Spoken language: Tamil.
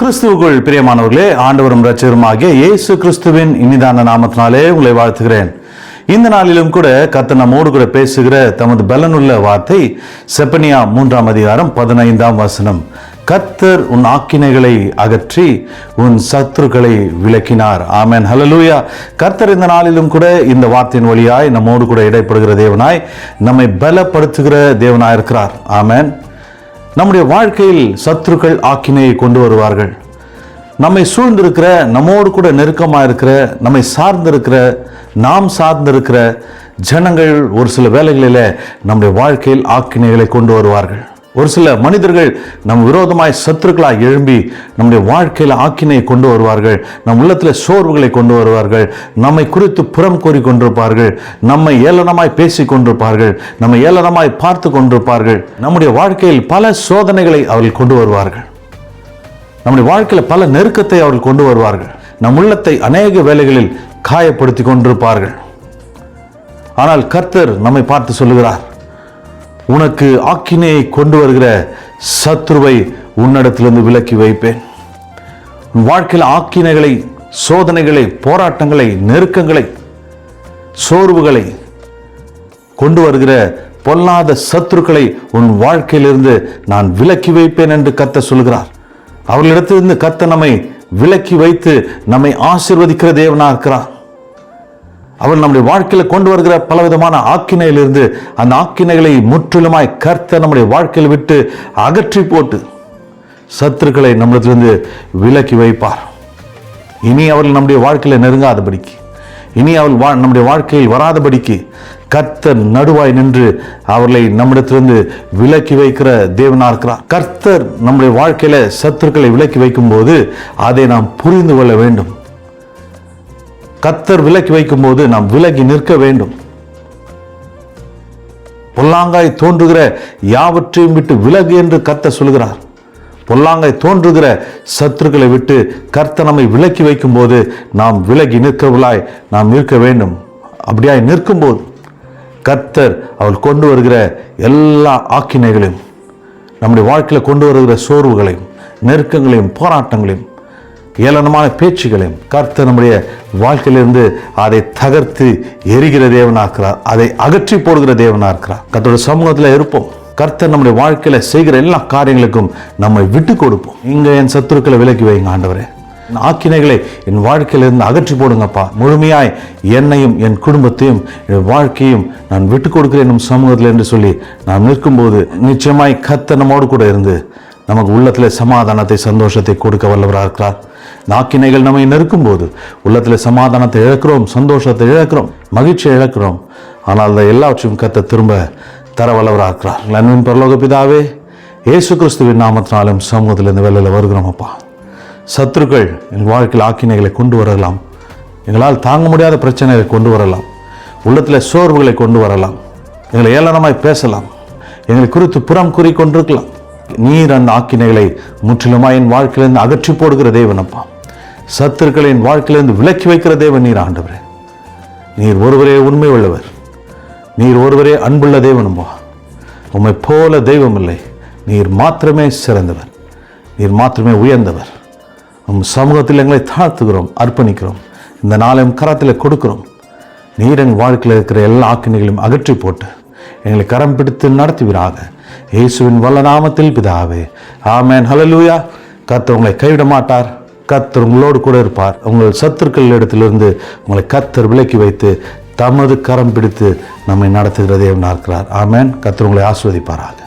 கிறிஸ்துவுக்குள் பிரியமானவர்களே, ஆண்டவரும் இரட்சகருமாகிய இயேசு கிறிஸ்துவின் இனிதான நாமத்தினாலே உங்களை வாழ்த்துகிறேன். இந்த நாளிலும் கூட கர்த்தர் நம்மோடு கூட பேசுகிற தமது பலனுள்ள வார்த்தை செப்பனியா 3:15 கர்த்தர் உன் ஆக்கினைகளை அகற்றி உன் சத்துருக்களை விலக்கினார். ஆமென், ஹல்லேலூயா. கர்த்தர் இந்த நாளிலும் கூட இந்த வார்த்தையின் வழியாய் நம்மோடு கூட இடைப்படுகிற தேவனாய், நம்மை பலப்படுத்துகிற தேவனாய் இருக்கிறார். ஆமென். நம்முடைய வாழ்க்கையில் சத்துருக்கள் ஆக்கினையை கொண்டு வருவார்கள். நம்மை சூழ்ந்திருக்கிற, நம்மோடு கூட நெருக்கமாக இருக்கிற, நம்மை சார்ந்திருக்கிற, நாம் சார்ந்திருக்கிற ஜனங்கள் ஒரு சில வேளைகளில் நம்முடைய வாழ்க்கையில் ஆக்கினைகளை கொண்டு வருவார்கள். ஒரு சில மனிதர்கள் நம் விரோதமாய் சத்துருக்களாய் எழும்பி நம்முடைய வாழ்க்கையில் ஆக்கினையை கொண்டு வருவார்கள். நம் உள்ளத்தில் சோர்வுகளை கொண்டு வருவார்கள். நம்மை குறித்து புறம் கூறி கொண்டிருப்பார்கள். நம்மை ஏளனமாய் பேசி கொண்டிருப்பார்கள். நம்மை ஏளனமாய் பார்த்து கொண்டிருப்பார்கள். நம்முடைய வாழ்க்கையில் பல சோதனைகளை அவர்கள் கொண்டு வருவார்கள். நம்முடைய வாழ்க்கையில் பல நெருக்கத்தை அவர்கள் கொண்டு வருவார்கள். நம் உள்ளத்தை அநேக வேளைகளில் காயப்படுத்தி கொண்டிருப்பார்கள். ஆனால் கர்த்தர் நம்மை பார்த்து சொல்லுகிறார், உனக்கு ஆக்கினையை கொண்டு வருகிற சத்துருவை உன்னிடத்திலிருந்து விலக்கி வைப்பேன். உன் வாழ்க்கையில் ஆக்கினைகளை, சோதனைகளை, போராட்டங்களை, நெருக்கங்களை, சோர்வுகளை கொண்டு வருகிற பொல்லாத சத்துருக்களை உன் வாழ்க்கையிலிருந்து நான் விலக்கி வைப்பேன் என்று கர்த்தர் சொல்கிறார். அவர்களிடத்திலிருந்து கர்த்தர் நம்மை விலக்கி வைத்து நம்மை ஆசீர்வதிக்கிற தேவனாக இருக்கிறார். அவர் நம்முடைய வாழ்க்கையில் கொண்டு வருகிற பலவிதமான ஆக்கினையிலிருந்து அந்த ஆக்கினைகளை முற்றிலுமாய் கர்த்தர் நம்முடைய வாழ்க்கையில் விட்டு அகற்றி போட்டு சத்துருக்களை நம்மிடத்திலிருந்து விலக்கி வைப்பார். இனி அவர்கள் நம்முடைய வாழ்க்கையில் நெருங்காதபடிக்கு, இனி அவர்கள் நம்முடைய வாழ்க்கையில் வராதபடிக்கு கர்த்தர் நடுவாய் நின்று அவர்களை நம்மிடத்திலிருந்து விலக்கி வைக்கிற தேவனாக இருக்கிறார். கர்த்தர் நம்முடைய வாழ்க்கையில சத்துருக்களை விலக்கி வைக்கும் போது அதை நாம் புரிந்து கொள்ள வேண்டும். கர்த்தர் விலக்கி வைக்கும் போது நாம் விலகி நிற்க வேண்டும். பொல்லாங்காய் தோன்றுகிற யாவற்றையும் விட்டு விலகு என்று கர்த்தர் சொல்கிறார். பொல்லாங்காய் தோன்றுகிற சத்துருக்களை விட்டு கர்த்தர் நம்மை விலக்கி வைக்கும் போது நாம் விலகி நிற்கவளாய் நாம் இருக்க வேண்டும். அப்படியாய் நிற்கும் போது கர்த்தர் அவள் கொண்டு வருகிற எல்லா ஆக்கினைகளையும், நம்முடைய வாழ்க்கையில் கொண்டு வருகிற சோர்வுகளையும், நெருக்கங்களையும், போராட்டங்களையும், ஏளனமான பேச்சுகளையும் கர்த்தர் நம்முடைய வாழ்க்கையிலிருந்து அதை தகர்த்து எரிகிற தேவனாக்கிறார். அதை அகற்றி போடுகிற தேவனாக்கிறார். கர்த்தருடைய சமூகத்தில் இருப்போம். கர்த்தர் நம்முடைய வாழ்க்கையில செய்கிற எல்லா காரியங்களுக்கும் நம்மை விட்டு கொடுப்போம். இங்க என் சத்துருக்களை விலக்கி வைங்க ஆண்டவரே, ஆக்கினைகளை என் வாழ்க்கையிலிருந்து அகற்றி போடுங்கப்பா. முழுமையாய் என்னையும் என் குடும்பத்தையும் என் வாழ்க்கையும் நான் விட்டு கொடுக்கிறேன் என் சமூகத்தில் என்று சொல்லி நாம் நிற்கும்போது நிச்சயமாய் கர்த்தர் நம்மோடு கூட இருந்து நமக்கு உள்ளத்தில் சமாதானத்தை, சந்தோஷத்தை கொடுக்க வல்லவராக இருக்கிறார். ஆக்கினைகள் நம்மை நெருக்கும் போது உள்ளத்தில் சமாதானத்தை இழக்கிறோம், சந்தோஷத்தை இழக்கிறோம், மகிழ்ச்சியை இழக்கிறோம். ஆனால் அந்த எல்லாவற்றையும் கர்த்தர் திரும்ப தர வல்லவராக இருக்கிறார். அன்பின் பரலோக பிதாவே, இயேசு கிறிஸ்துவின் நாமத்தினாலும் சமூகத்திலிருந்து வெளியில் வருகிறோம் அப்பா. சத்துருக்கள் என் வாழ்க்கையில் ஆக்கினைகளை கொண்டு வரலாம். எங்களால் தாங்க முடியாத பிரச்சனைகளை கொண்டு வரலாம். உள்ளத்தில் சோர்வுகளை கொண்டு வரலாம். எங்களை ஏளனமாய் பேசலாம். எங்களை குறித்து புறம் கூறி கொண்டிருக்கலாம். நீர் அந்த ஆக்கினைகளை முற்றிலுமாய் என் வாழ்க்கையிலிருந்து அகற்றி போடுகிற தேவனப்பா. சத்துருக்களை என் வாழ்க்கையிலிருந்து விலக்கி வைக்கிற தேவன் நீர் ஆண்டவரே. நீர் ஒருவரே உண்மை உள்ளவர். நீர் ஒருவரே அன்புள்ள தேவனப்பா. உம்மை போல தெய்வம் இல்லை. நீர் மாத்திரமே சிறந்தவர். நீர் மாத்திரமே உயர்ந்தவர். உம் சமூகத்தில் எங்களை தாழ்த்துகிறோம், அர்ப்பணிக்கிறோம். இந்த நாளையும் கரத்தில் கொடுக்கிறோம். நீர் எங்கள் வாழ்க்கையில் இருக்கிற எல்லா ஆக்கினைகளையும் அகற்றி போட்டு எங்களை கரம் பிடித்து நடத்துவீராக. இயேசுவின் வல்ல நாமத்தில் பிதாவே, ஆமென், ஹல்லேலூயா. கர்த்தர் உங்களை கைவிட மாட்டார். கர்த்தர் உங்களோடு கூட இருப்பார். உங்கள் சத்துருக்கள் இடத்திலிருந்து உங்களை கர்த்தர் விலக்கி வைத்து தமது கரம் பிடித்து நம்மை நடத்துகிற தேவனாக இருக்கிறார். ஆமென். கர்த்தர் உங்களை ஆசீர்வதிப்பாராக.